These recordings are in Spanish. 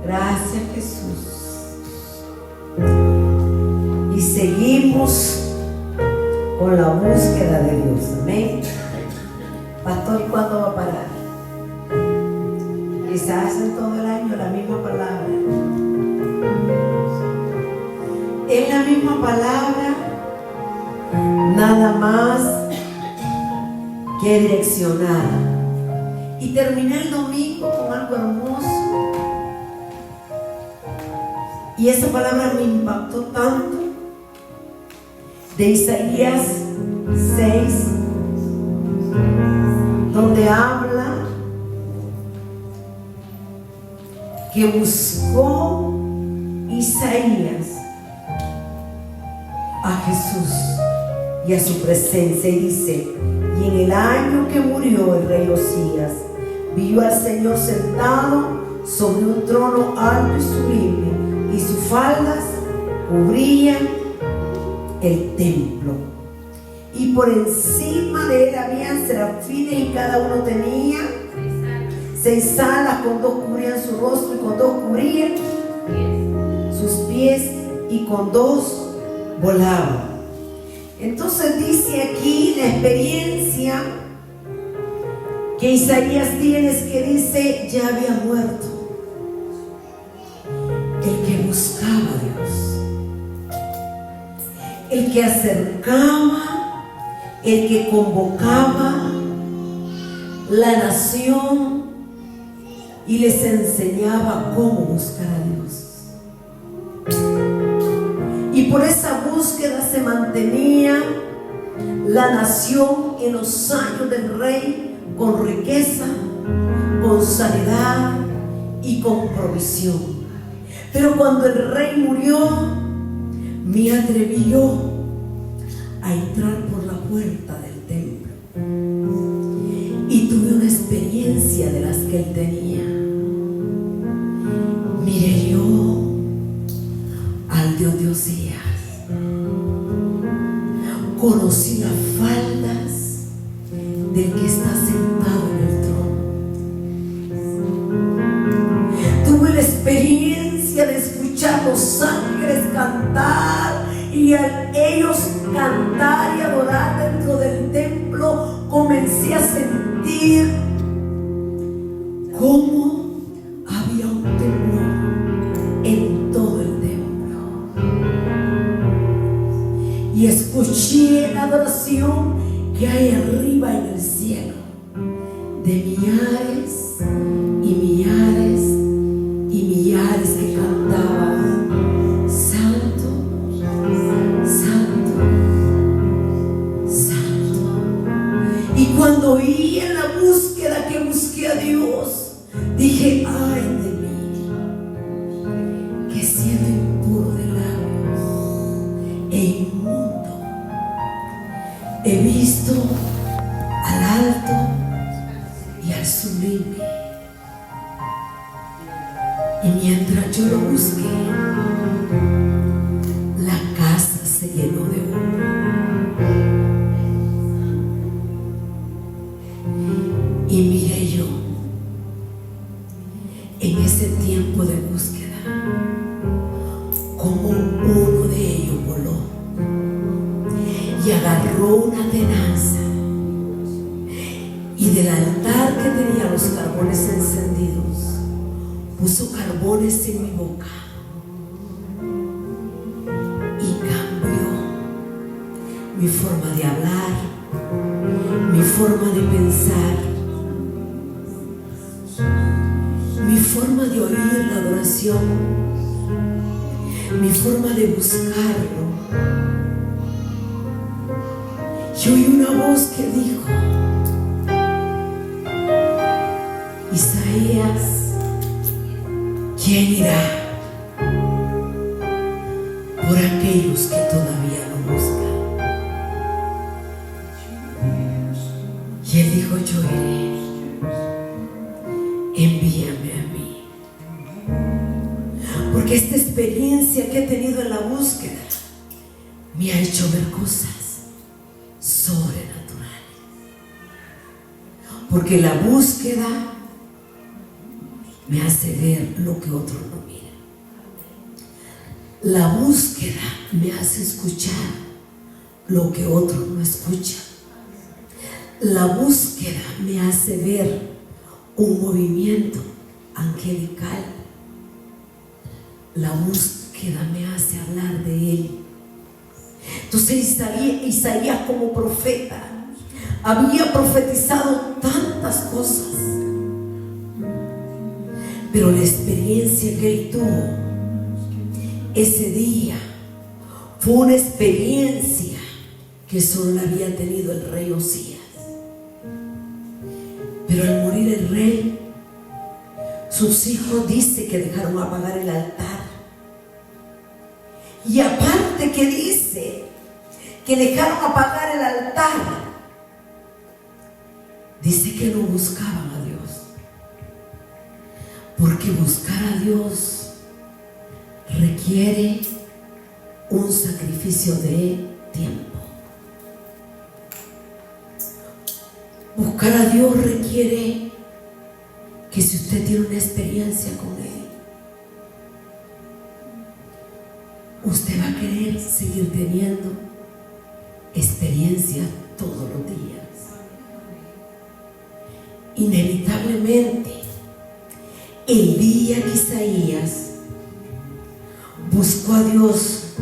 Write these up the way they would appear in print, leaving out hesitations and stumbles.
Gracias, Jesús. Y seguimos con la búsqueda de Dios. Amén. Pastor, ¿y cuándo va a parar? Quizás en todo el año la misma palabra. Es la misma palabra, nada más que direccionada. Y terminé el domingo con algo hermoso. Y esa palabra me impactó tanto. De Isaías 6, donde habla que buscó Isaías a Jesús y a su presencia, y dice: y en el año que murió el rey Osías, vio al Señor sentado sobre un trono alto y sublime, y sus faldas cubrían el templo, y por encima de él habían serafines, y cada uno tenía 6 alas, con 2 cubrían su rostro y con 2 cubrían sus pies, y con 2 volaban. Entonces dice aquí la experiencia que Isaías tiene, es que dice: ya había muerto el que buscaba a Dios, el que acercaba, el que convocaba la nación y les enseñaba cómo buscar a Dios. Y por esa búsqueda se mantenía la nación en los años del rey, con riqueza, con sanidad y con provisión. Pero cuando el rey murió, me atrevió a entrar por la puerta del templo y tuve una experiencia de las que él tenía. Miré yo al Dios de Osías, conocí las faldas del que está sentado en el trono. Tuve la experiencia de escuchar los ángeles cantar, y al ellos cantar y adorar dentro del templo, comencé a sentir cómo había un temblor en todo el templo, y escuché la adoración que hay arriba en el cielo, de millares y millares y millares que cantaban: Santo, Santo, Santo. Y cuando oí en la búsqueda que busqué a Dios, dije: ay de mí, que siendo impuro de labios e inmundo, he visto al alto y al sublime. Y mientras yo lo busqué, la casa se llenó de humo. Y miré yo en ese tiempo de búsqueda como uno de ellos voló y agarró una tenaza, y del altar que tenía los carbones encendidos, puso carbones en mi boca y cambió mi forma de hablar, mi forma de pensar, mi forma de oír la adoración, mi forma de buscarlo. Y oí una voz que dijo: Isaías, ¿quién irá por aquellos que todavía lo buscan? Y él dijo: yo iré, envíame a mí. Porque esta experiencia que he tenido en la búsqueda me ha hecho ver cosas sobrenaturales. Porque la búsqueda me hace ver lo que otros no miran. La búsqueda me hace escuchar lo que otros no escuchan. La búsqueda me hace ver un movimiento angelical. La búsqueda me hace hablar de Él. Entonces Isaías como profeta había profetizado tantas cosas, pero la experiencia que él tuvo ese día fue una experiencia que solo la había tenido el rey Osías. Pero al morir el rey, sus hijos dice que dejaron apagar el altar. Y aparte que dice que dejaron apagar el altar, dice que no buscaban a Dios. Porque buscar a Dios requiere un sacrificio de tiempo. Buscar a Dios requiere que si usted tiene una experiencia con Él, usted va a querer seguir teniendo experiencia todos los días. Inevitablemente, el día que Isaías buscó a Dios,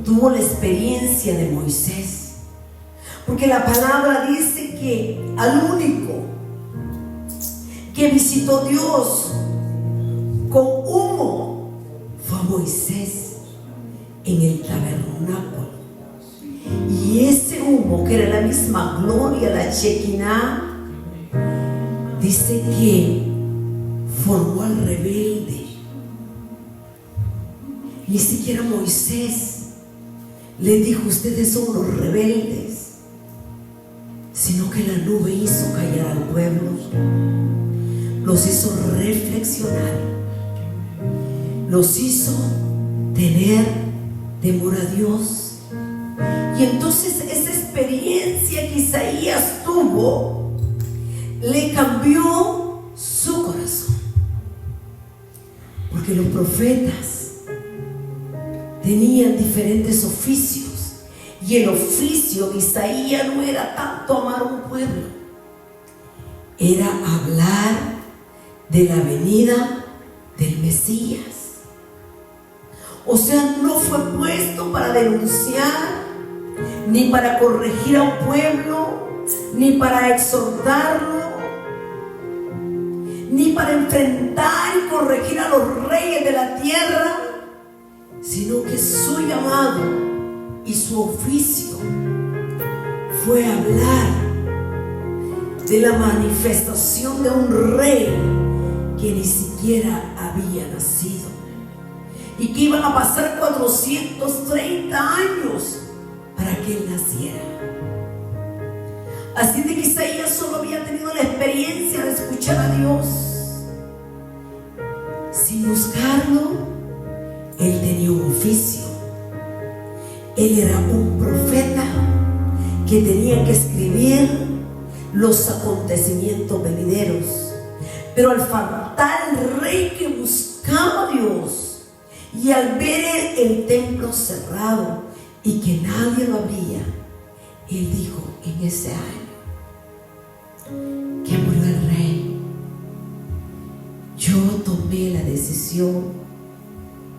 tuvo la experiencia de Moisés. Porque la palabra dice que al único que visitó Dios con humo fue a Moisés en el tabernáculo. Y ese humo, que era la misma gloria, la Shekinah, dice que formó al rebelde. Ni siquiera Moisés le dijo: ustedes son los rebeldes, sino que la nube hizo callar al pueblo, los hizo reflexionar, los hizo tener temor a Dios. Y entonces esa experiencia que Isaías tuvo le cambió su corazón. Porque los profetas tenían diferentes oficios, y el oficio de Isaías no era tanto amar a un pueblo, era hablar de la venida del Mesías. O sea, no fue puesto para denunciar, ni para corregir a un pueblo, ni para exhortarlo, ni para enfrentar y corregir a los reyes de la tierra, sino que su llamado y su oficio fue hablar de la manifestación de un rey que ni siquiera había nacido, y que iban a pasar 430 años para que él naciera. Así de que Isaías solo había tenido la experiencia de escuchar a Dios sin buscarlo. Él tenía un oficio. Él era un profeta que tenía que escribir los acontecimientos venideros. Pero al faltar el rey que buscaba a Dios, y al ver el templo cerrado y que nadie lo abría, él dijo en ese año que murió el rey, yo tomé la decisión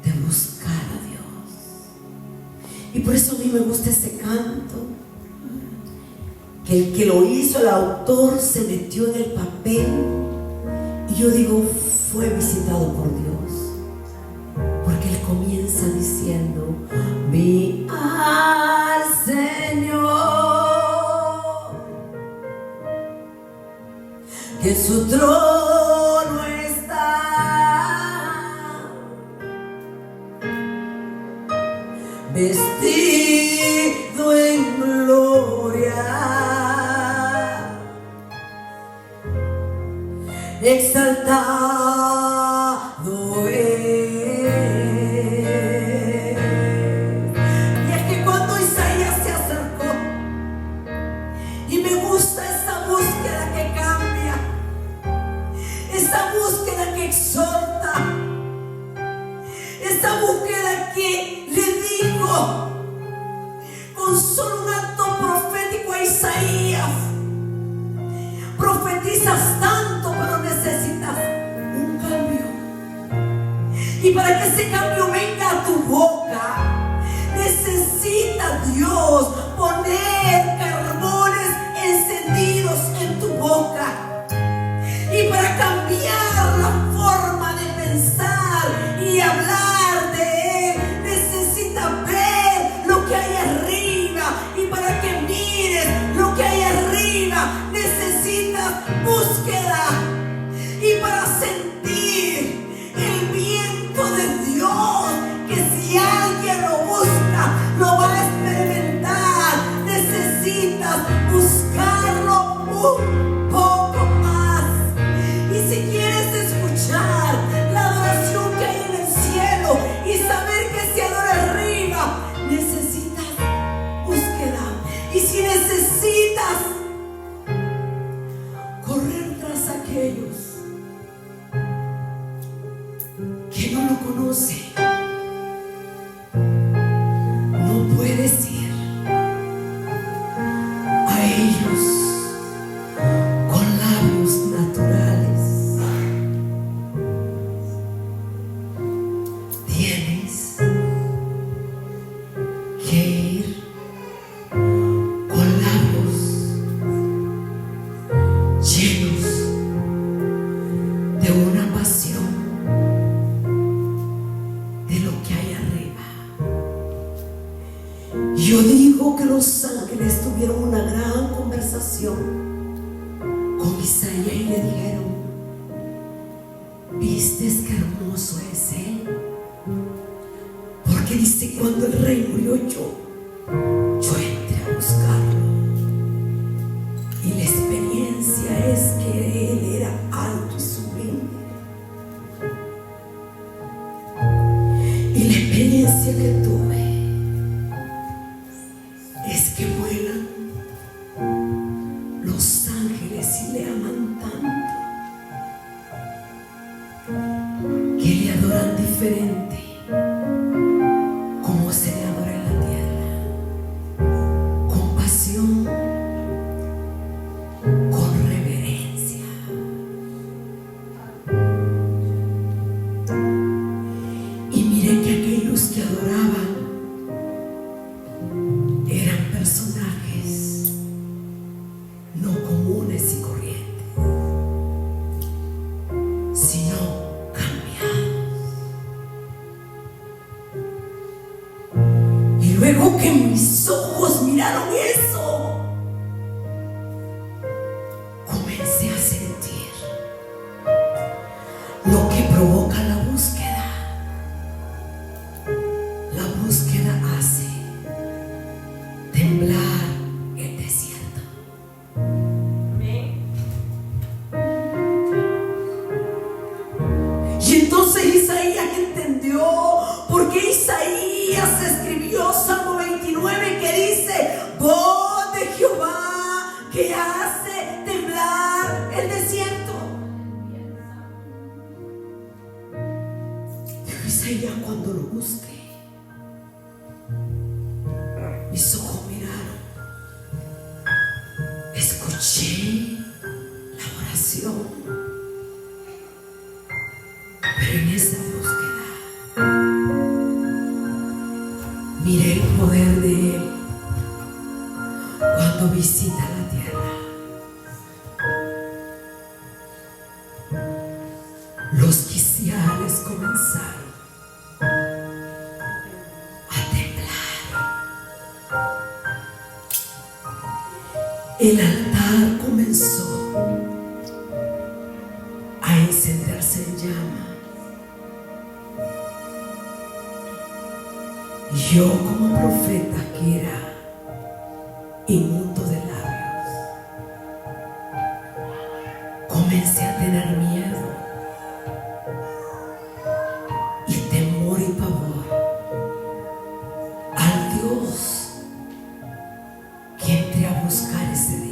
de buscar a Dios. Y por eso a mí me gusta ese canto, que el que lo hizo, el autor, se metió en el papel, y yo digo, fue visitado por Dios, porque él comienza diciendo: vi al Señor, que en su trono está, vestido en gloria, exaltado es. Y es que cuando Isaías se acercó, y me gusta esta búsqueda que cambia, esta búsqueda que que ese cambio venga a tu boca, necesita Dios poner carbones encendidos en tu boca. Y para cambiar la forma de pensar y hablar de Él, necesita ver lo que hay arriba. Y para que mires lo que hay arriba, necesitas búsqueda. Y para sentir el viento de Dios, que si alguien lo busca, lo va a experimentar. Necesitas buscarlo un poco más. Y si quieres escuchar la adoración que hay en el cielo y saber que se adora arriba, necesitas búsqueda. Y si necesitas correr tras aquellos que no lo conocen, no puedes ir a ellos con labios naturales. Tienes que ir con labios llenos de una pasión de lo que hay arriba. Yo digo que los ángeles tuvieron una gran conversación con Isaías y le dijeron: ¿vistes qué hermoso es Él? Porque dice, cuando el rey murió, yo entré a buscarlo. Y la experiencia es que Él era alto y sublime. Y la experiencia que tuve es que vuelan los ángeles y le aman tanto que le adoran diferente como se le adora en la tierra, con pasión, con reverencia. Y miren que aquellos que adoraban eran personajes no comunes y corrientes, sino cambiados. Y luego que mis ojos miraron eso, comencé a sentir lo que provoca la búsqueda. La búsqueda hace temblar el desierto. Y entonces Isaías entendió por qué Isaías escribió Salmo 29, que dice: voz de Jehová que hace temblar el desierto. Dijo Isaías: cuando lo busque, mis ojos miraron, escuché la oración, pero en esa búsqueda miré el poder de Él cuando visita la tierra. Los quiciales comenzaron a temblar. El altar comenzó a encenderse en llama. Yo, como profeta que era inmundo de labios, comencé a tener miedo y temor y pavor al Dios que entré a buscar ese día.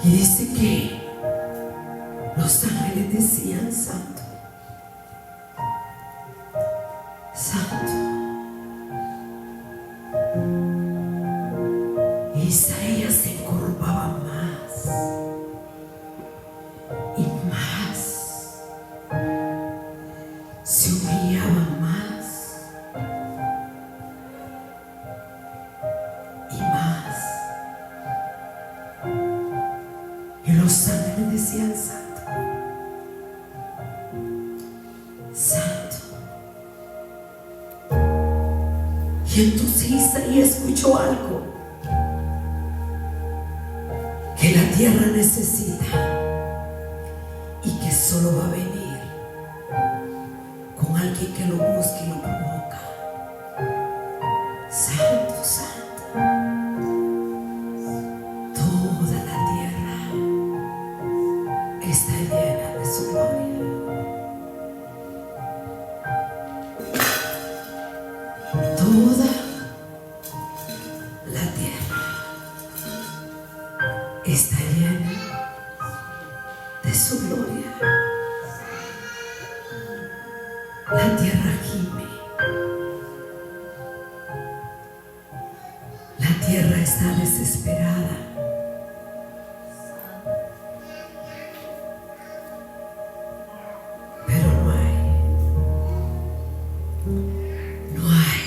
Y dice que los ángeles decían: santo, santo. Y los ángeles decían: santo, santo. Y entonces Isaías escuchó algo que la tierra necesita y que solo va a venir con alguien que lo busque y lo provoca. Santo, santo. Toda la tierra está llena de su gloria. Toda la tierra está llena de su gloria. La tierra gime. La tierra está desesperada. Pero no hay. No hay.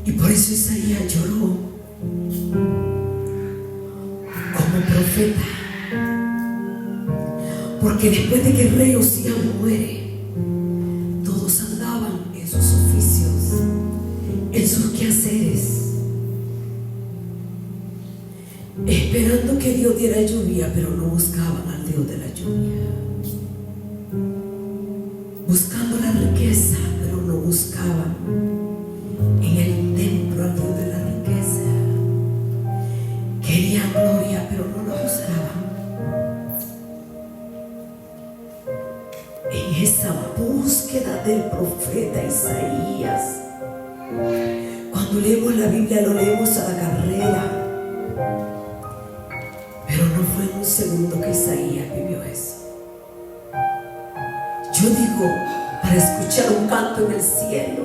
Y por eso Isaías lloró como profeta. Porque después de que el rey Osías muere, todos andaban en sus oficios, en sus quehaceres, esperando que Dios diera lluvia, pero no buscaban al Dios de la lluvia. Buscando la riqueza, pero no buscaban en el templo al Dios de la riqueza. Querían gloria, pero no la buscaban. En esa búsqueda del profeta Isaías, cuando leemos la Biblia lo leemos a la carrera, pero no fue en un segundo que Isaías vivió eso. Yo digo, para escuchar un canto en el cielo,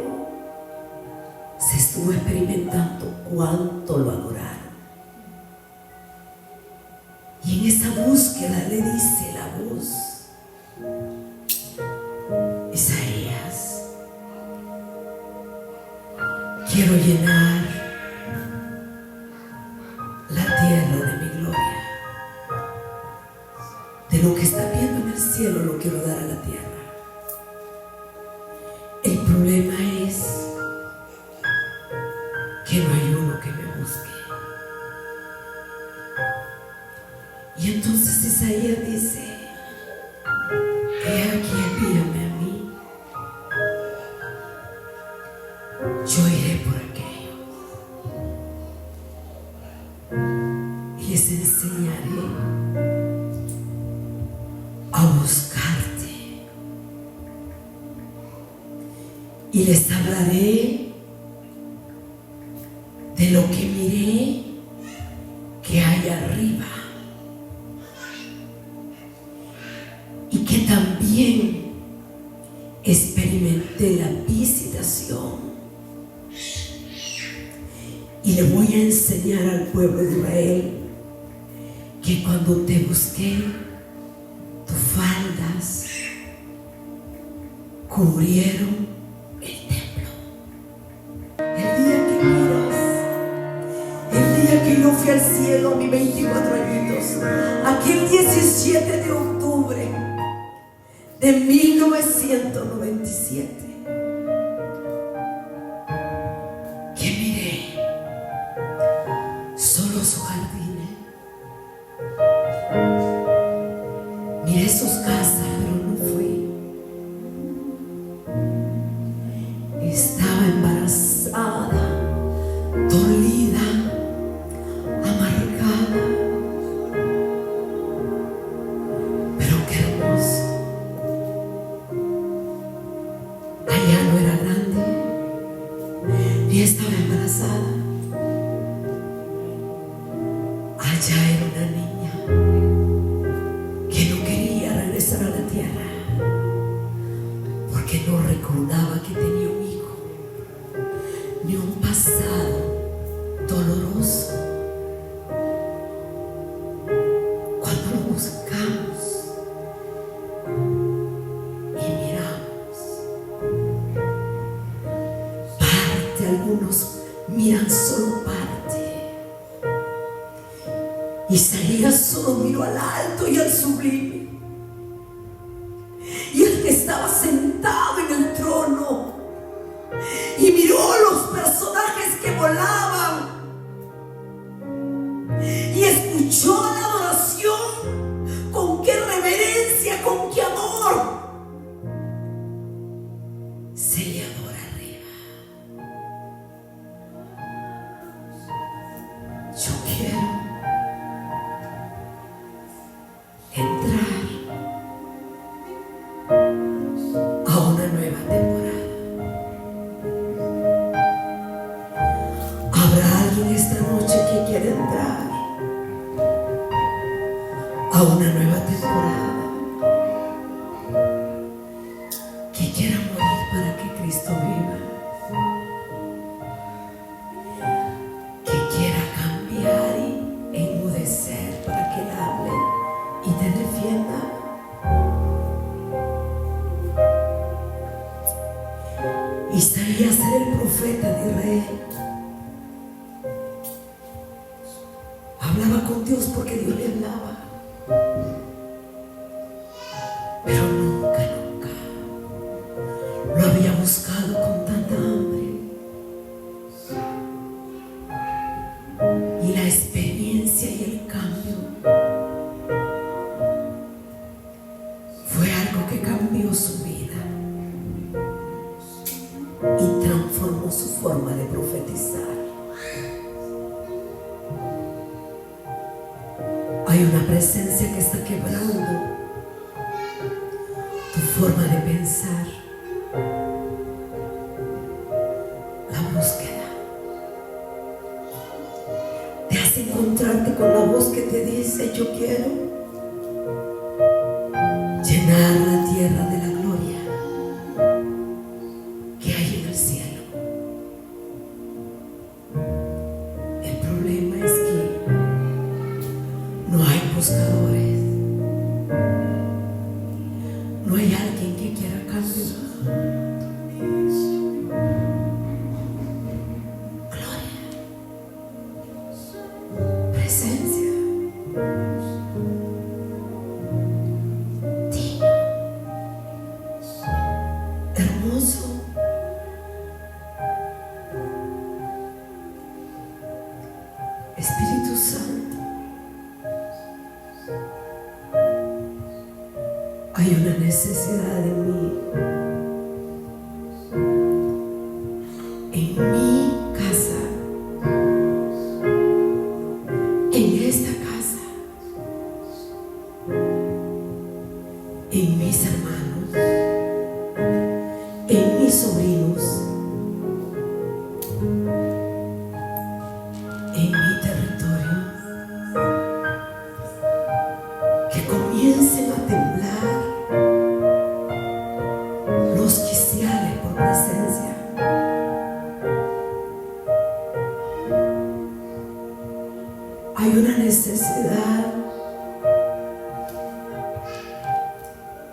se estuvo experimentando cuánto lo adoraron. Y en esa búsqueda le dice la voz: Isaías, quiero llenar la tierra de mi gloria. De lo que está viendo en el cielo lo quiero dar a la tierra. El problema es que no hay uno que me busque. Y entonces Isaías dice: he aquí, envíame a mí, yo iré por aquellos y les enseñaré a buscarte y les hablaré de lo que miré que hay arriba y que también experimenté la visitación, y le voy a enseñar al pueblo de Israel que cuando te busqué, tus faldas cubrieron el templo. El día que miras, el día que yo fui al cielo a mis 24 añitos, aquel 17 de octubre de 1997, que miré solo sus jardines, miré sus casas, pero no fui. Estaba embarazada, dolida, amargada, pero qué hermoso. Allá no era grande, ni estaba embarazada. Allá era una niña que no quería regresar a la tierra porque no recordaba que tenía un hijo, ni un pasado doloroso. Cuando lo buscamos y miramos, parte, algunos miran solo parte, Isaías solo miró al alto y al sublime, y el que estaba sentado en el trono, y miró a los personajes que volaban, y escuchó la adoración. Con qué reverencia, con qué amor se le adora arriba. Yo quiero entrar a una nueva temporada. ¿Habrá alguien esta noche que quiere entrar a una nueva temporada? Que quiera morir para que Cristo viva. Que quiera cambiar y enmudecer para que Él hable y te defienda. Isaías era el profeta de Israel. Hablaba con Dios porque Dios le hablaba. Pero nunca lo había buscado con tanta hambre. Y la experiencia y el cambio fue algo que cambió su vida y transformó su forma de profetizar. Hay una presencia que está quebrando tu forma de pensar. La búsqueda te hace encontrarte con la voz que te dice: yo quiero llenar la tierra de la gloria que hay en el cielo. El problema es que no hay buscadores. No hay alguien que quiera cambiar. Gloria, presencia, digno, hermoso. Espíritu Santo, hay una necesidad en mí, en mi casa, en esta casa, en mis hermanos, en mis sobrinos, en mi territorio, que comiencen a temblar los quiciales por presencia. Hay una necesidad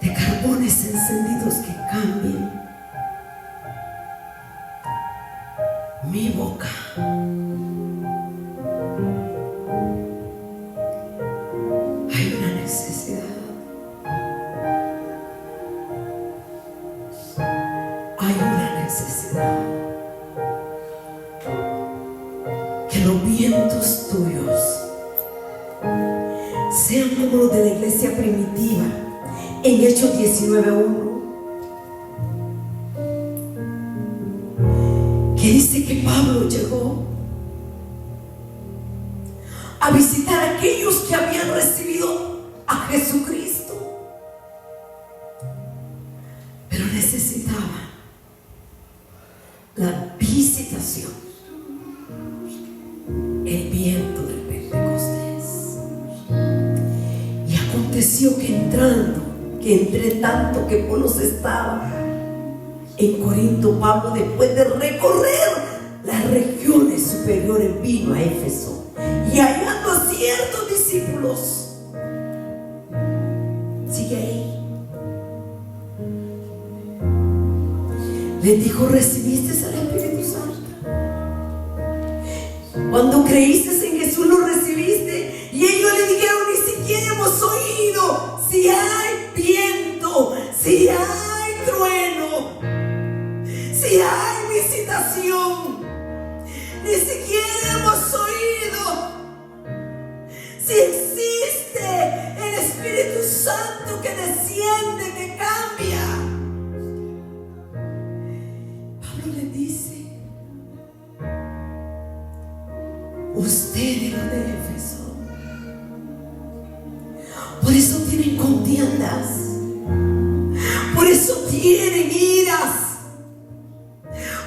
de carbones encendidos que cambien mi boca. Hay una necesidad. Hay una necesidad. Que los vientos tuyos sean como los de la iglesia primitiva en Hechos 19:1, que dice que Pablo llegó a visitar a aquellos que habían recibido a Jesucristo, pero necesitaban la visitación, el viento del Pentecostés. Y aconteció que entre tanto que Apolos estaba en Corinto, Pablo, después de recorrer las regiones superiores, vino a Éfeso y hallando a ciertos discípulos. Sigue ahí. Les dijo: ¿recibiste al Espíritu Santo? Cuando creíste en Jesús, lo recibiste. Y ellos que desciende, que cambia. Pablo le dice: ustedes los de Éfeso, por eso tienen contiendas, por eso tienen iras,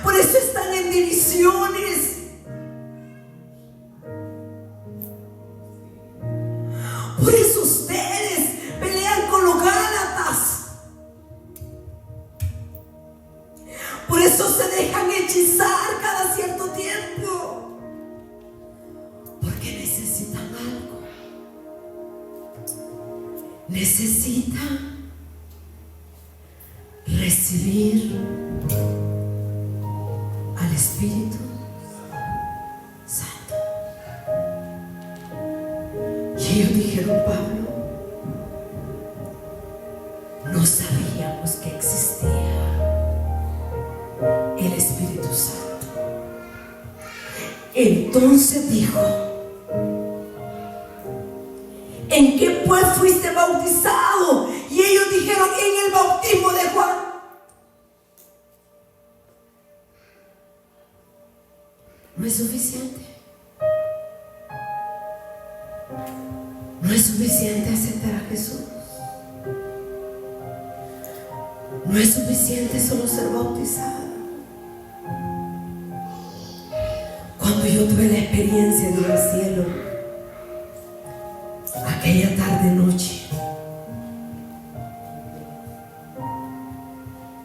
por eso están en divisiones. Por eso ustedes pelean con los Gálatas. Por eso se dejan hechizar cada cierto tiempo. Porque necesitan algo. Necesitan recibir al Espíritu Santo. Y ellos dijeron: Pablo, no sabíamos que existía el Espíritu Santo. Entonces dijo: ¿en qué pues fuiste bautizado? Y ellos dijeron: en el bautismo de Juan. No es suficiente. No es suficiente aceptar a Jesús. No es suficiente solo ser bautizado. Cuando yo tuve la experiencia de ir al cielo, aquella tarde noche,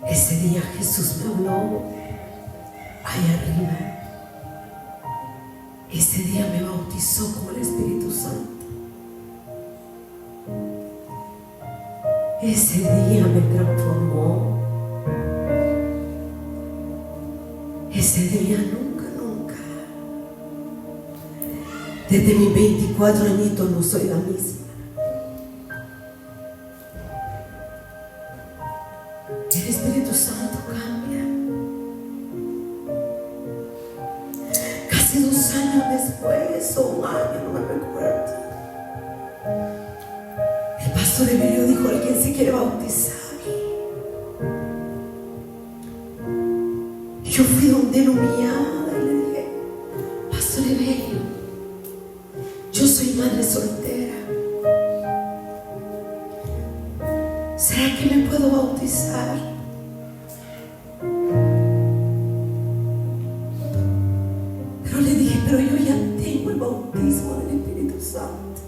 ese día Jesús me habló allá arriba. Ese día me bautizó con el Espíritu Santo. Ese día me transformó. Ese día nunca. Desde mis 24 añitos no soy la misma. El Espíritu Santo cambia. Casi 2 años después, o un año, no me recuerdo, el pastor Emilio dijo: ¿alguien se quiere bautizar? Yo fui donde él humillada y le dije: Pastor Emilio, yo soy madre soltera. ¿Será que me puedo bautizar? Pero le dije: pero yo ya tengo el bautismo del Espíritu Santo.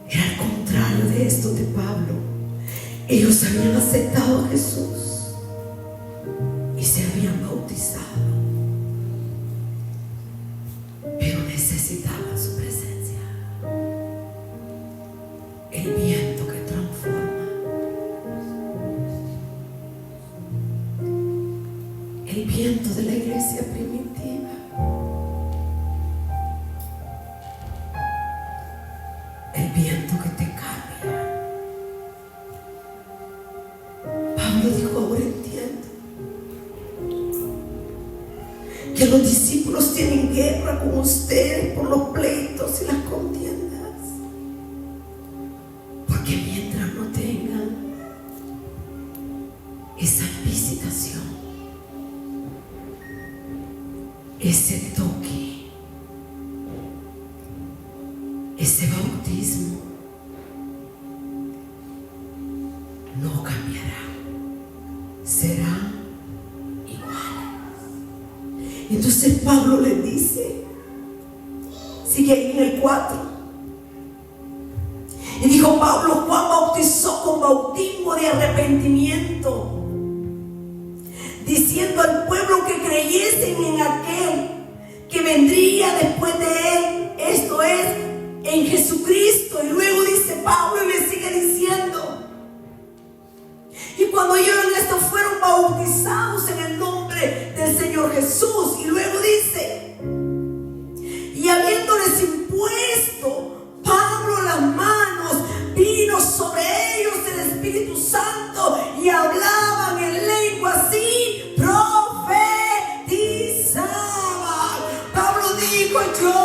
Era al contrario de esto de Pablo. Ellos habían aceptado a Jesús y se habían bautizado, pero necesitaban su presencia. El viento que transforma, el viento de la iglesia primitiva. El viento que te cambia. Pablo dijo: ahora entiendo que los discípulos tienen guerra con ustedes por los pleitos y las contiendas, porque mientras no tengan esa visitación, ese toque, ese bautismo, no cambiará, será igual. Entonces Pablo le dice, sigue ahí en el 4, y dijo Pablo: Juan bautizó con bautismo de arrepentimiento, diciendo al pueblo que creyesen en aquel que vendría después de él, esto es, en Jesucristo. Y luego dice Pablo y le sigue diciendo: y cuando oyeron esto fueron bautizados en el nombre del Señor Jesús. Y luego dice: y habiéndoles impuesto Pablo las manos, vino sobre ellos el Espíritu Santo y hablaban en lengua así, profetizaban. Pablo dijo: yo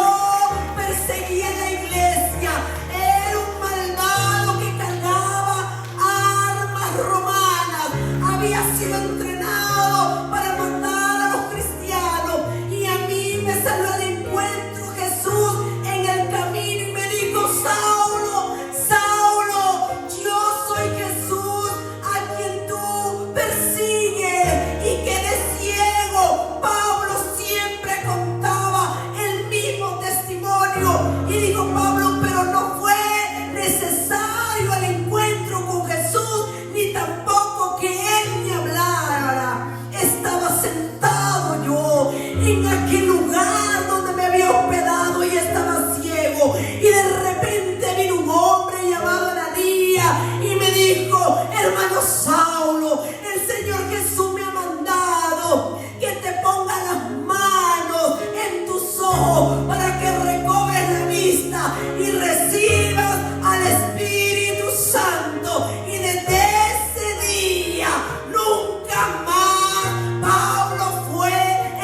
en aquel lugar donde me había hospedado y estaba ciego. Y de repente vino un hombre llamado Ananías y me dijo: hermano Saulo, el Señor Jesús me ha mandado que te ponga las manos en tus ojos para que recobres la vista y recibas al Espíritu Santo. Y desde ese día nunca más Pablo fue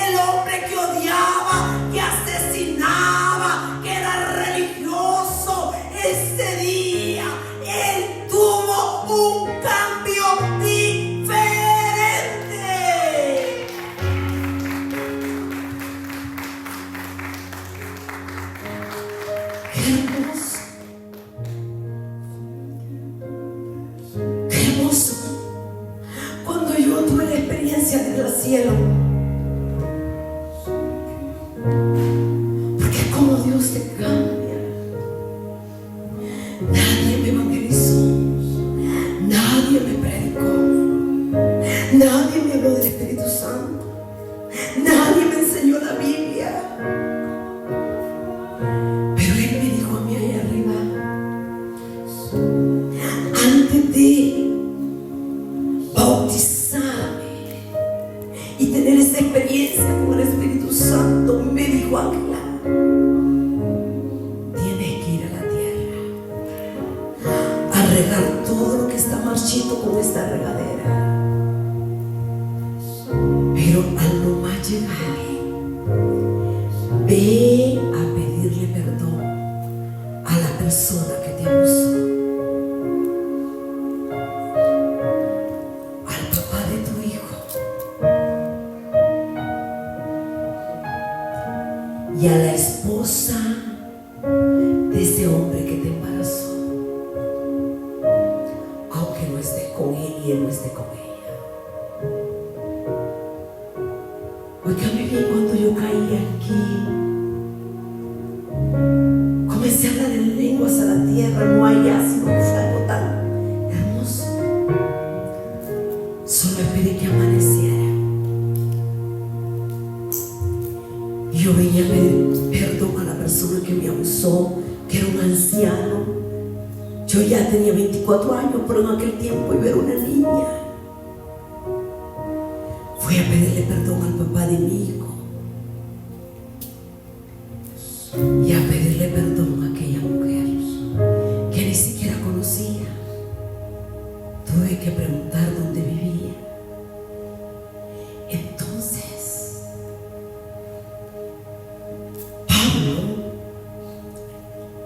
el hombre que odiaba, que asesinaba, que era religioso. Ese día él tuvo un cambio diferente. Qué hermoso. Qué hermoso. Cuando yo tuve la experiencia de ir al cielo. Porque como Dios te cambia. Nadie me evangelizó. Nadie me predicó. Nadie me habló del Espíritu Santo. Nadie me enseñó la Biblia. Pero Él me dijo a mí allá arriba: antes de bautizarme y tener esa experiencia con el Espíritu Santo, me dijo: Ángela, tienes que ir a la tierra a regar todo lo que está marchito con esta regadera. Pero al no más llegar, ve a pedirle perdón a la persona que te abusó, al papá de tu hijo y a la esposa de ese hombre que te embarazó, aunque no estés con él y él no esté con ella. Óigame bien, cuando yo caí aquí, comencé a hablar en lenguas a la tierra. No hay ya, sino que fue algo tan hermoso. Solo esperé que amaneciera. Y yo venía a pedir perdón a la persona que me abusó, que era un anciano. Yo ya tenía 24 años, pero en aquel tiempo yo era una niña. Fui a pedirle perdón al papá de mi hijo y a pedirle perdón a aquella mujer que ni siquiera conocía. Tuve que preguntar dónde vivía. Entonces Pablo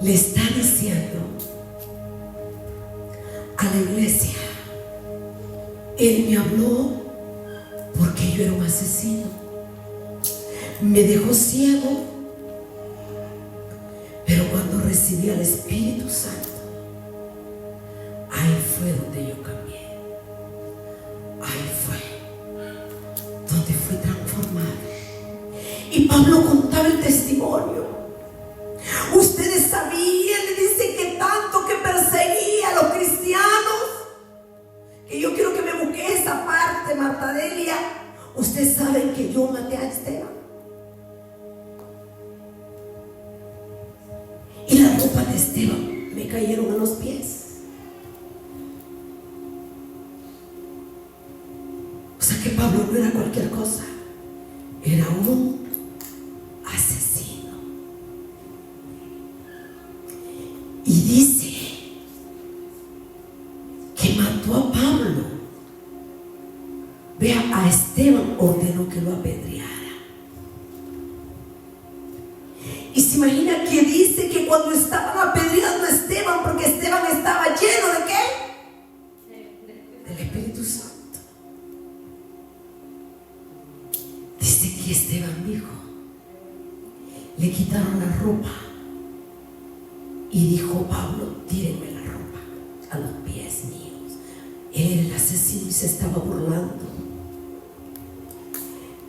le está diciendo a la iglesia: él me habló porque yo era un asesino, me dejó ciego, pero cuando recibí al Espíritu Santo, ahí fue donde yo cambié. Ahí fue donde fui transformado. Y Pablo contaba el testimonio. Ustedes sabían, le dice, que tanto que perseguía a los cristianos, que yo quiero que me busque esa parte, Marta Delia. Ustedes saben que yo maté a Esteban. Y las ropas de Esteban me cayeron a los pies. O sea que Pablo no era cualquier cosa. Era un asesino. Y dice que mató a Pablo. Vea, a Esteban ordenó que lo apedreara. Y se imagina que dice que cuando estaban apedreando a Esteban, porque Esteban estaba lleno ¿de qué? Del Espíritu Santo. Dice que Esteban dijo, le quitaron la ropa y dijo: Pablo, tírenme la ropa a los pies míos. Él era el asesino y se estaba burlando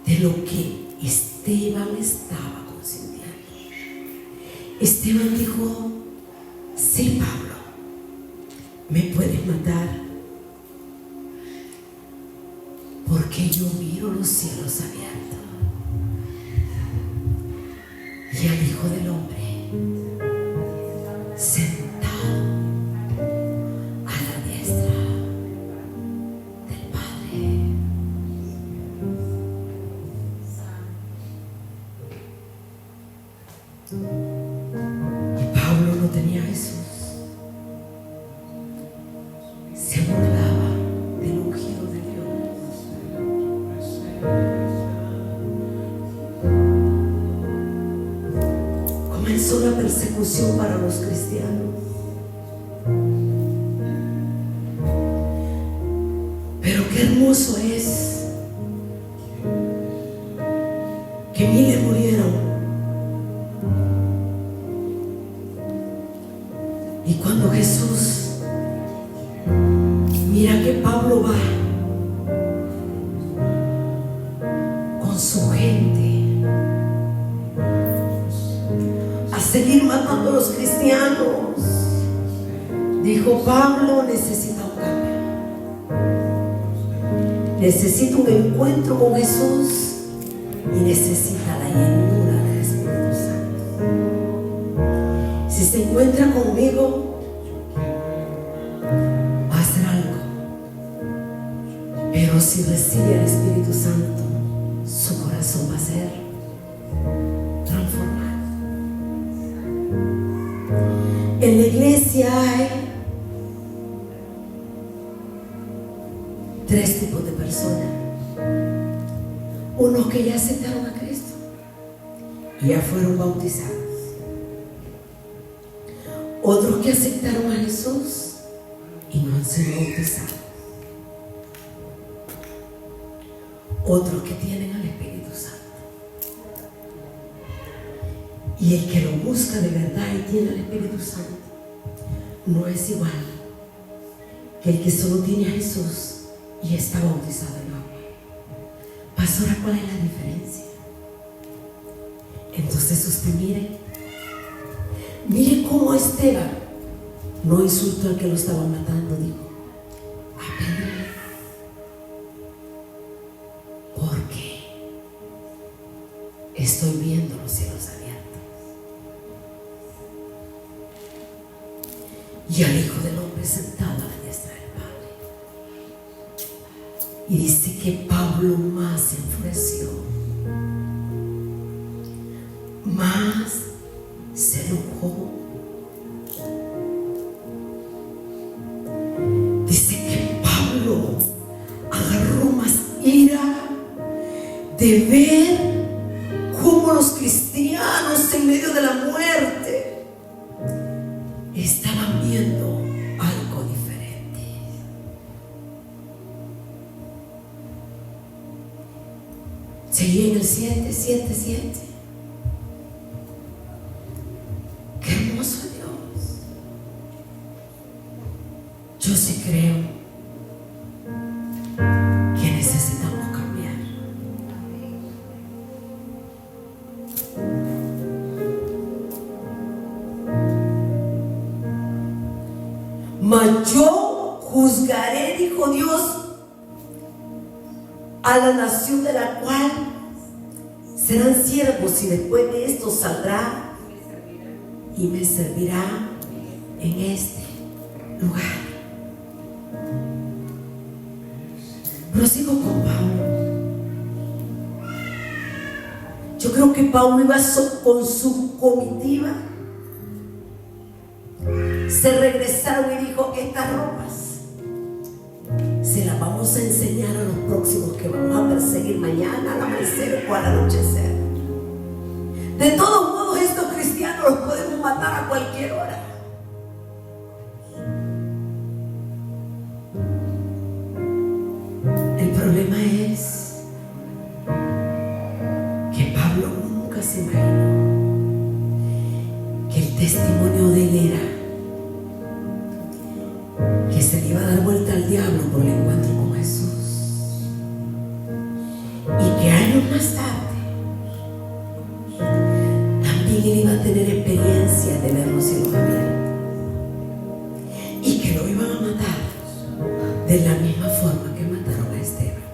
de lo que Esteban estaba consintiendo. Esteban dijo: sí, Pablo, me puedes matar, porque yo miro los cielos abiertos Hijo del Hombre sentado a la diestra del Padre. Y Pablo no tenía a Jesús. Se burlaba del ungido de Dios. Comenzó la persecución para los cristianos. Pero qué hermoso es que miles murieron. Y cuando Jesús mira que Pablo va con su gente a seguir matando a los cristianos, dijo: Pablo necesita un cambio, necesita un encuentro con Jesús y necesita la llenura del Espíritu Santo. Si se encuentra conmigo, va a hacer algo. Pero si recibe al Espíritu Santo, su corazón va a ser transformado. En la iglesia hay tres tipos de personas. Unos que ya aceptaron a Cristo y ya fueron bautizados. Otros que aceptaron a Jesús y no han sido bautizados. Otros que tienen al Espíritu Santo. Y el que lo busca de verdad y tiene al Espíritu Santo no es igual que el que solo tiene a Jesús y está bautizado en agua. Pastora, ¿cuál es la diferencia? Entonces usted mire cómo Esteban no insultó al que lo estaba matando, dijo: apéndele, porque estoy viendo los cielos abiertos y al Hijo del Hombre sentado a la diestra del Padre. Y dice que Pablo más se enfureció, más se enojó. Dice que Pablo agarró más ira de ver cómo los cristianos en medio de la muerte estaban viendo algo diferente. Seguí en el 7. Qué hermoso Dios. Yo sí creo que necesitamos cambiar. Mas yo juzgaré, dijo Dios, a la nación de la cual serán siervos, y después de esto saldrá y me servirá en este lugar. Prosigo con Pablo. Yo creo que Pablo iba con su comitiva. Se regresaron y dijo: estas ropas se las vamos a enseñar a los próximos que vamos a perseguir mañana al amanecer o al anochecer. De todos modos, estos cristianos los podemos matar a cualquier hora. El problema es que Pablo nunca se imaginó que el testimonio de él era que se le iba a dar vuelta al diablo por el encuentro con Jesús, y que años más tarde también él iba a tener experiencia de ver los cielos abiertos y que lo iban a matar de la misma forma que mataron a Esteban.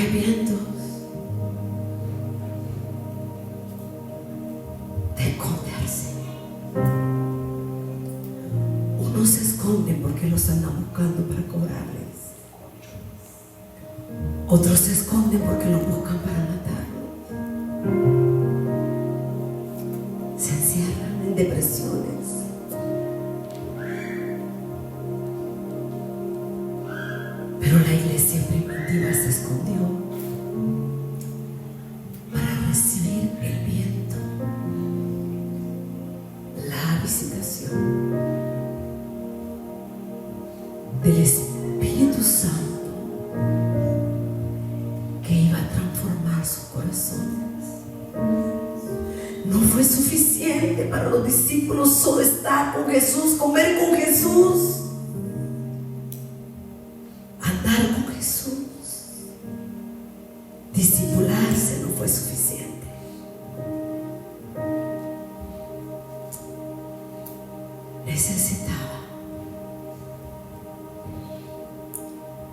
Hay vientos de esconderse. Unos se esconden porque los andan buscando para cobrarles. Otros se esconden porque los buscan para matarlos. Se encierran en depresiones. Pero la iglesia primitiva se escondió para recibir el viento, la visitación del Espíritu Santo que iba a transformar sus corazones. No fue suficiente para los discípulos solo estar con Jesús, comer con Jesús, andar con Jesús. Discipularse no fue suficiente. Necesitaba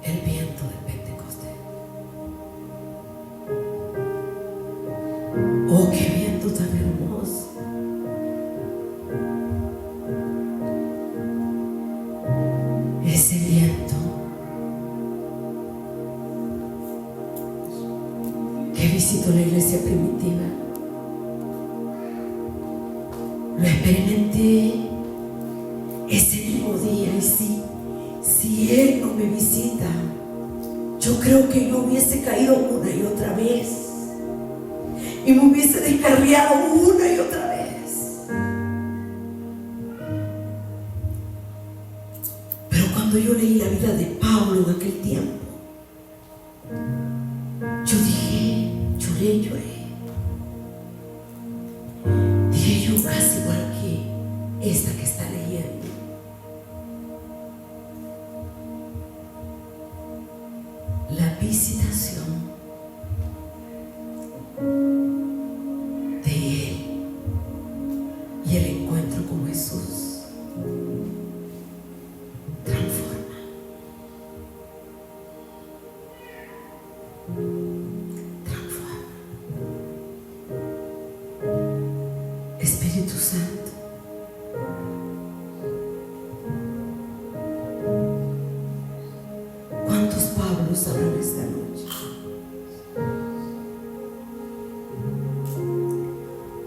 el viento de Pentecostés. Oh, qué viento tan hermoso. Ese viento que visitó la iglesia primitiva, lo experimenté ese mismo día. Y si Él no me visita, yo creo que yo hubiese caído una y otra vez y me hubiese descarriado una y otra vez. Pero cuando yo leí la vida de Pablo en aquel tiempo, yo dije, lloré. Dije yo, casi igual que esta que está leyendo. La visitación de Él y el encuentro con Jesús transforma. Espíritu Santo, ¿cuántos Pablos habrán esta noche?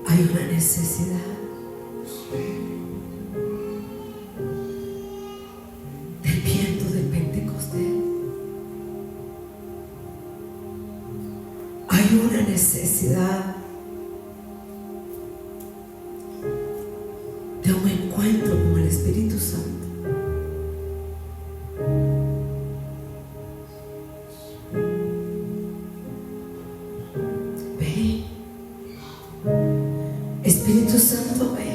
Hay una necesidad del viento de Pentecostés. Hay una necesidad de un encuentro con el Espíritu Santo. Ven, Espíritu Santo, ven.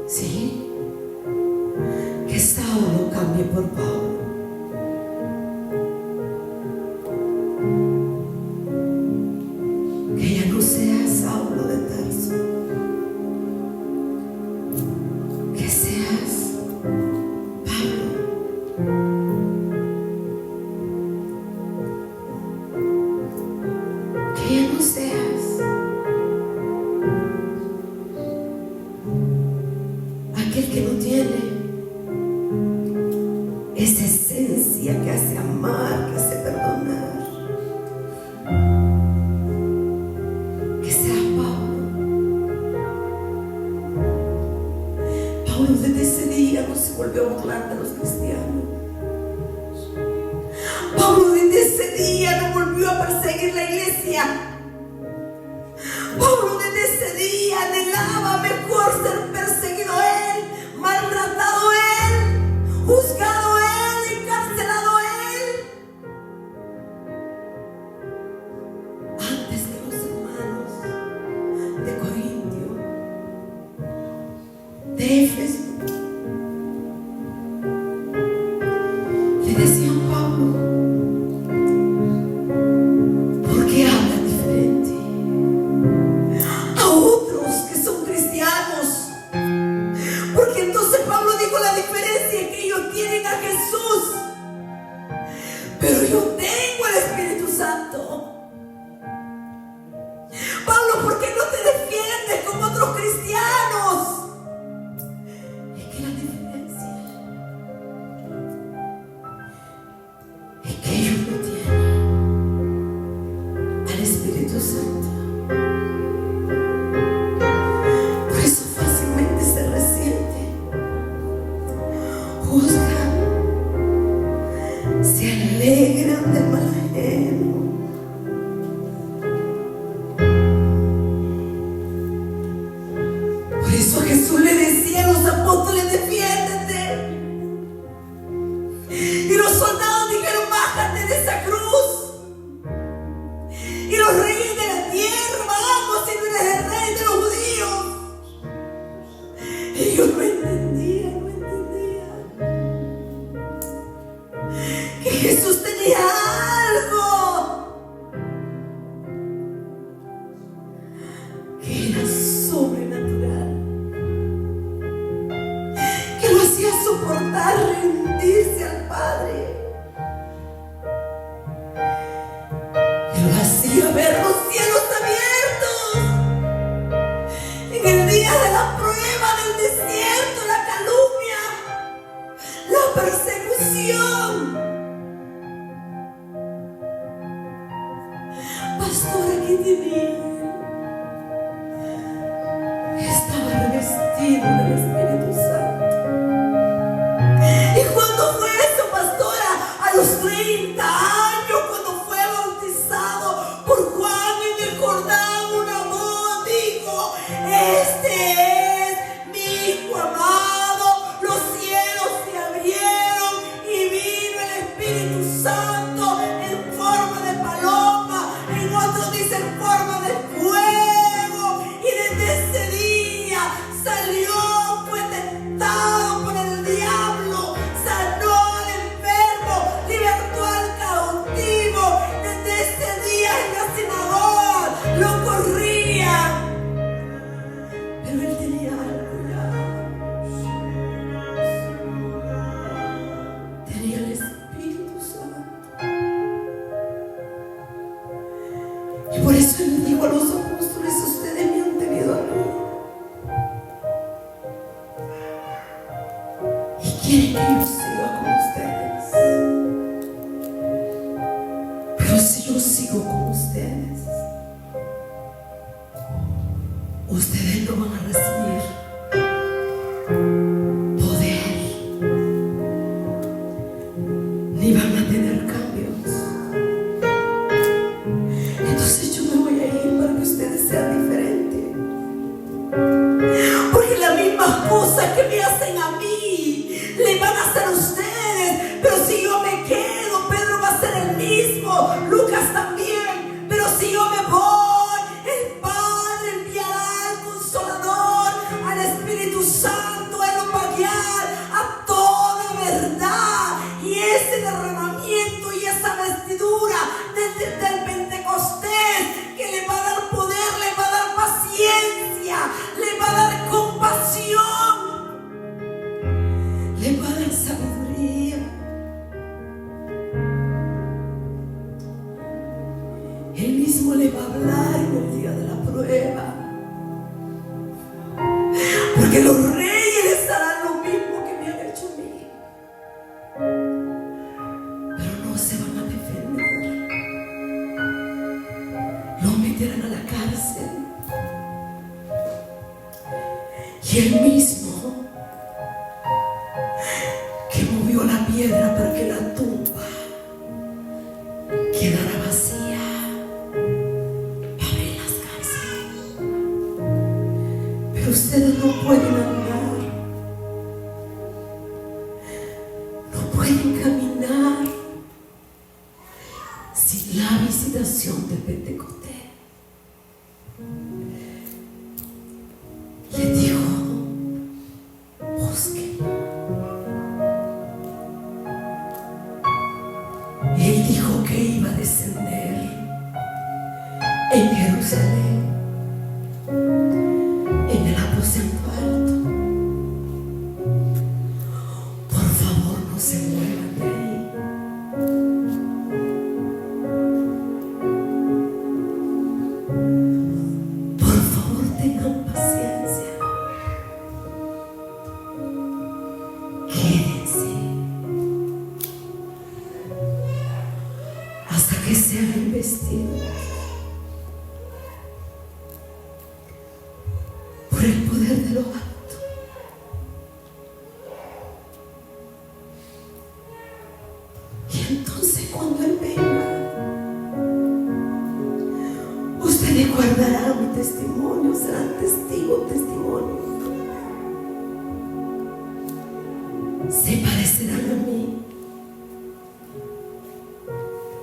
Sí, que Saulo cambie por Pablo. día no volvió a perseguir la iglesia. Pablo desde ese día anhelaba mejor ser perseguido él, maltratado él, juzgado él, encarcelado él, antes que los hermanos de Corintio, de Éfeso. Le decían: Pablo, ¿por qué hablas diferente a otros que son cristianos? Porque entonces Pablo dijo: la diferencia es que ellos tienen a Jesús, pero yo tengo al Espíritu Santo. Pablo, ¿por qué no te defiendes como otros cristianos? Es que la diferencia es que ellos no tienen al Espíritu Santo. Por eso fácilmente se resienten, juzgan, se alegran del mal ajeno. Por eso Jesús le decía a los apóstoles: defiéndete. Y los soldados dijeron: bájate de esa cruz. Y los reyes de la tierra: vamos, si no eres el rey de los judíos. Ellos no entendían que Jesús tenía algo que era sobrenatural, que lo hacía soportar, rendirse al Padre, y lo hacía ver los cielos abiertos en el día de la prueba, del desierto, la calumnia, la persecución. Pastora, ¿qué tenía? Estaba revestido del Espíritu Santo. ¿Y cuándo fue eso, pastora? A los 30 años, cuando fue bautizado por Juan en el Jordán. Una voz dijo: este es mi Hijo amado. Los cielos se abrieron y vino el Espíritu Santo en forma de paloma, en otros dice en forma de fuego. Y desde ese día salió, fue tentado por el diablo, sanó al enfermo, libertó al cautivo. Desde ese día en la sinagoga lo corrían, pero él tenía algo ya. Tenía el Espíritu Santo. Y por eso él dijo a los apóstoles: ustedes me han tenido a mí y quieren que yo siga con ustedes. Pero si yo sigo con ustedes, ustedes no van a recibir poder, ni van a tener cambios. Entonces yo me voy a ir para que ustedes sean diferentes. Porque las mismas cosas que me hacen a mí, le van a hacer a ustedes. Pero si yo me quedo, Pedro va a ser el mismo, Lucas también. Pero si yo me voy, el Padre enviará al Consolador, al Espíritu Santo. Él nos va a guiar a toda verdad. Y ese derramamiento y esa vestidura del Pentecostés, que le va a dar poder, le va a dar paciencia, le va a dar compasión, le va a dar sabiduría. Él mismo le va a hablar en el día de la prueba, porque los reyes les harán lo mismo que me han hecho a mí, pero no se van a defender. Lo meterán a la cárcel. Y él mismo, que movió la piedra para que la tumba quedara unción del Pentecostés. Le dijo: busquen. Él dijo que iba a descender en Jerusalén, en el aposento alto. Por favor, no se muevan de ahí. Por favor, tengan paciencia. Quédense hasta que sean investidos por el poder de lo alto. Y entonces, cuando Él venga, ustedes guardarán mi testimonio, serán testigos, testimonio. Se parecerán a mí,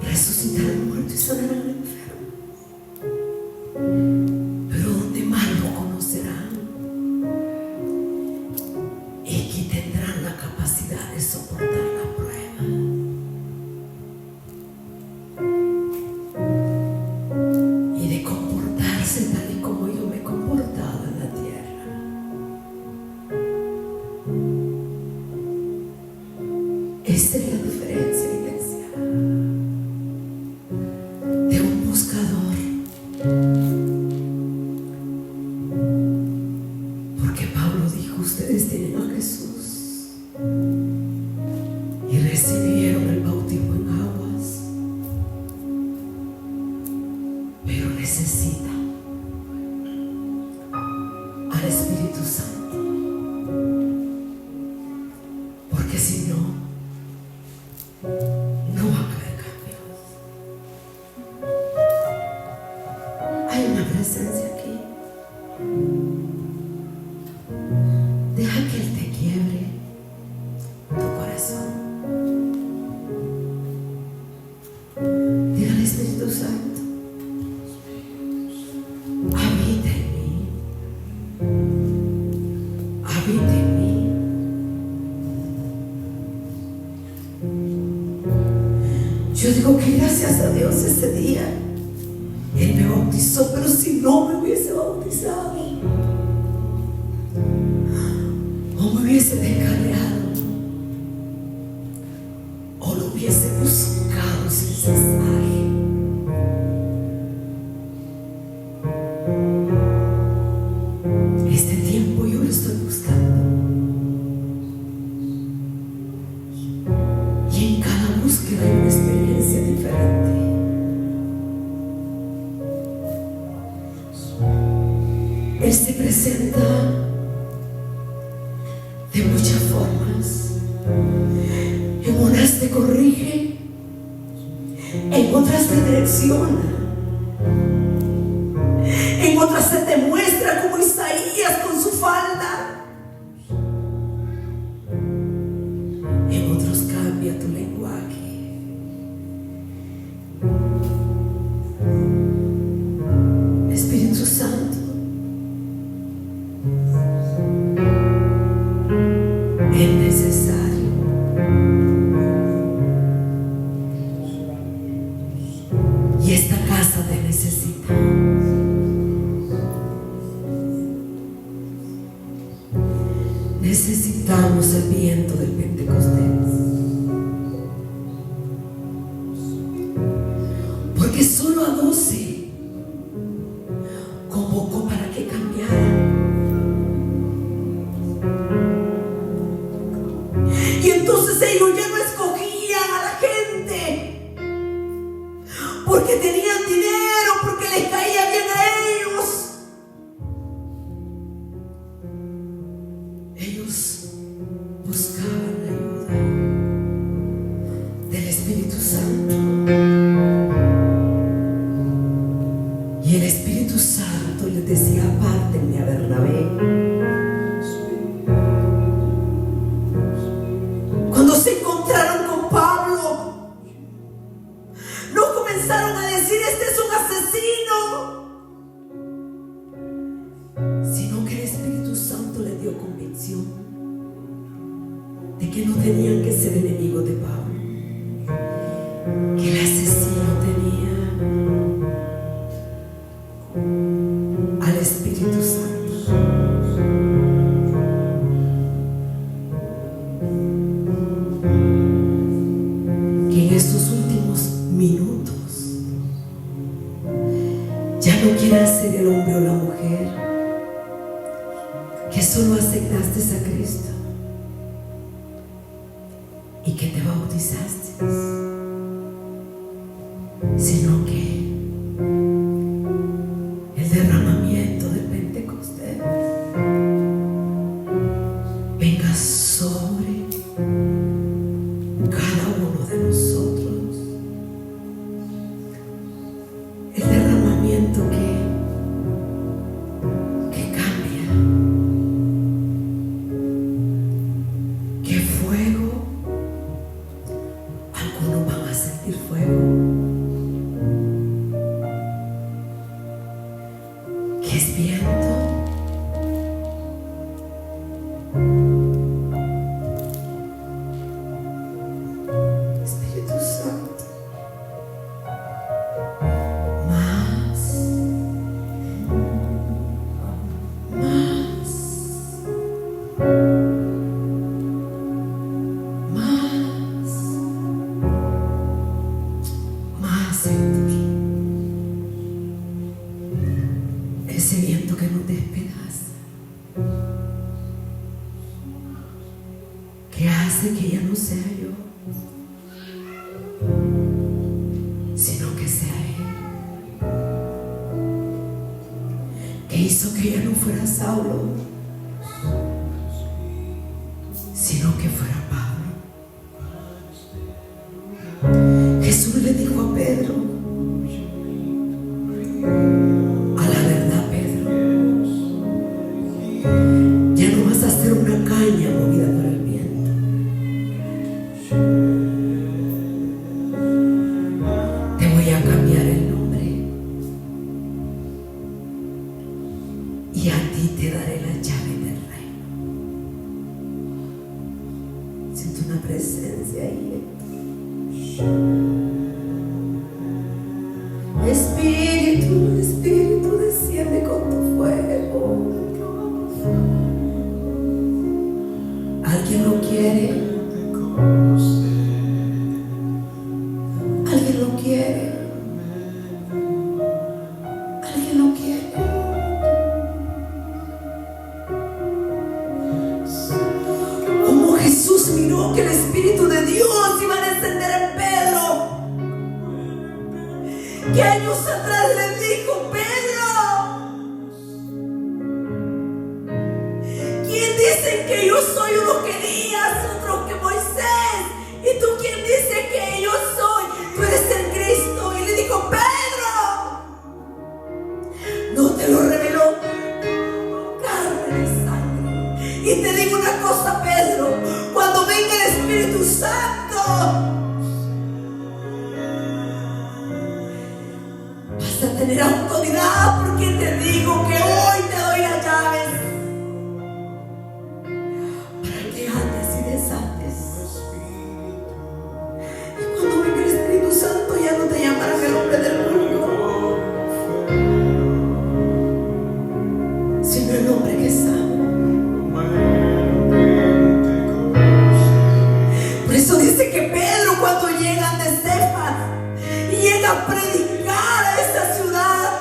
resucitarán muertos y sanarán enfermos. Pero donde más lo conocerán es que tendrán la capacidad de soportar la prueba y de comportarse tal y como yo me he comportado en la tierra. Esta es la diferencia, iglesia, de un buscador. Porque Pablo dijo: ustedes tienen a Jesús y recibieron el bautismo en aguas, pero necesitan al Espíritu Santo, porque si no, no va a haber cambios. Hay una presencia aquí. Deja que Él te quiebre tu corazón. Dile al Espíritu Santo: habita en mí, habita en mí. Yo digo que gracias a Dios ese día Él me bautizó, pero si no me hubiese bautizado o me hubiese descarriado o lo hubiese buscado sin cesar, este tiempo yo lo estoy buscando, y en cada búsqueda hay una experiencia diferente. Él se presenta de muchas formas. En unas te corrige, en otras te direcciona, en otras se te muestra como Isaías con su falda, en otros cambia tu lenguaje. Espíritu Santo, es necesario y esta casa te necesita. Necesitamos el viento del Pentecostés, porque solo a 12 convocó para que cambiaran. Y entonces ellos ya no escogían a la gente porque tenían dinero, porque les caía bien a ellos. Ellos buscaban la ayuda del Espíritu Santo, y el Espíritu Santo les decía: apártenme a Bernabé. Cuando se encontraron con Pablo, no comenzaron a decir: este es un asesino, sino que el Espíritu Santo le dio convicción de que no tenían que ser enemigos de Pablo, que el asesino tenía al Espíritu Santo. Que en estos últimos minutos ya no quieras ser el hombre o la mujer que solo aceptaste a Cristo y que te bautizaste, sino que el derramamiento del Pentecostés venga sobre cada uno de nosotros. El derramamiento que cambia, que fuego, algunos van a sentir fuego, que es viento, Espíritu Santo, más, más, más, Señor. Ese viento que nos despedaza, que hace que ya no sea yo, sino que sea Él, que hizo que ya no fuera Saulo, sino que fuera Pablo. Jesús le dijo a Pedro: a la verdad, Pedro, ya no vas a ser una caña movida por el viento. Te voy a cambiar el nombre y a ti te daré la llave del reino. Siento una presencia ahí. Espíritu, Espíritu, desciende con tu fuego. ¿Alguien lo quiere? ¿Alguien lo quiere? ¿Alguien lo quiere? Como Jesús miró que el Espíritu de Dios iba a descender en Pedro, que años atrás le dijo: Pedro, ¿quién dice que yo soy? Uno que Elías, otro que Moisés, y tú quién dice que yo soy. Tú eres el Cristo. Y le dijo: Pedro, no te lo reveló carne ni sangre. Y te digo una cosa, Pedro, cuando venga el Espíritu Santo, vas a tener autoridad, porque te digo que hoy te doy las llaves para que andes y desates. Y cuando venga el Espíritu Santo, ya no te llamarán el hombre del mundo, sino el hombre que sabe. Por eso dice que Pedro, cuando llega de Cefas y llega a predicar a esa ciudad,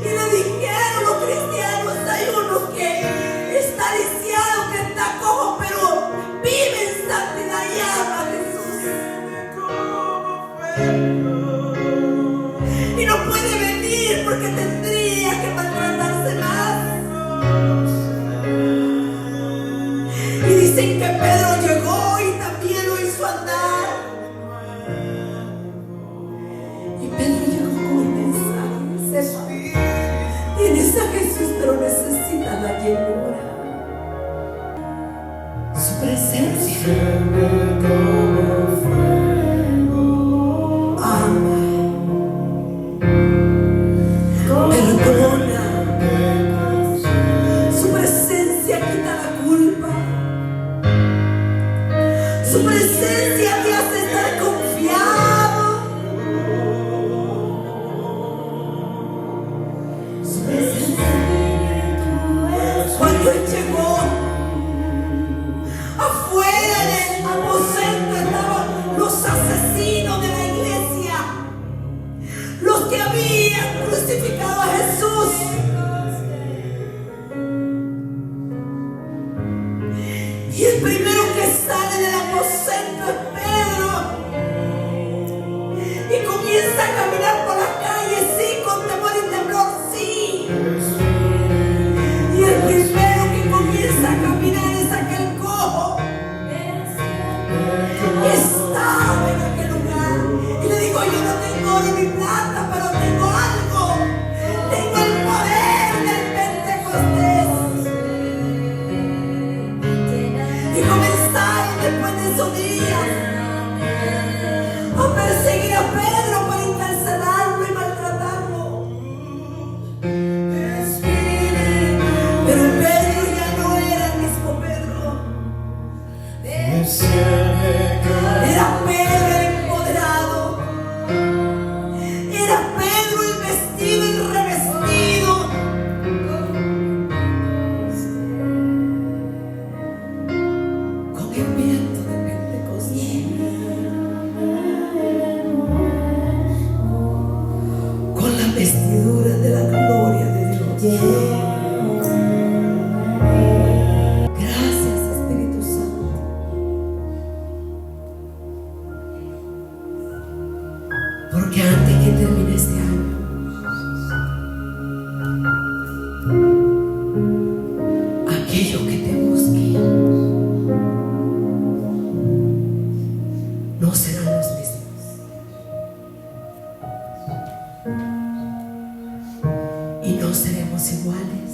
y le dijeron los cristianos: hay uno que está lisiado, que está cojo, pero vive en santidad y ama a Jesús. Y no puede venir porque tendría que maltratarse más. Y dicen que Pedro llegó y también lo hizo andar. Y Pedro llegó con un mensaje: sepa, tienes a Jesús, pero necesitas a quien ora. Su presencia ama. somos iguales.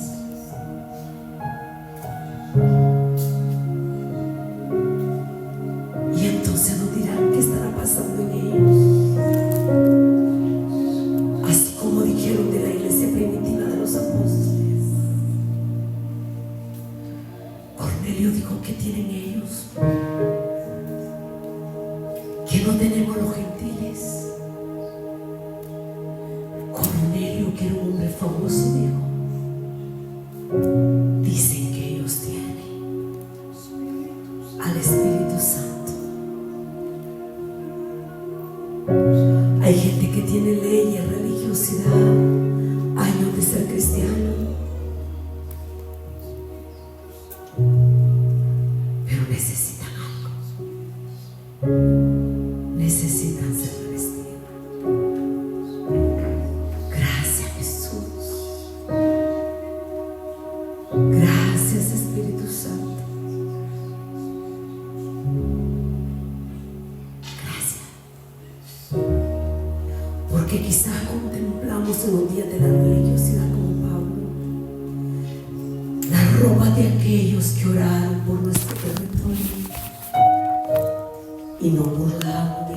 Y entonces nos dirán qué estará pasando en ellos. Así como dijeron de la iglesia primitiva de los apóstoles. Cornelio dijo: ¿qué tienen ellos? Que no tenemos los gentiles. Cornelio, que era un hombre famoso, dijo: dicen que ellos tienen al Espíritu Santo. Hay gente que tiene leyes, religiosidad, años de ser cristiano, pero necesitan algo. Necesitan ser revestidos. Gracias, Jesús. Gracias, Espíritu Santo. Gracias. Porque quizás contemplamos en los días de la religiosidad como Pablo la ropa de aquellos que oraron por nuestro territorio y no burlamos.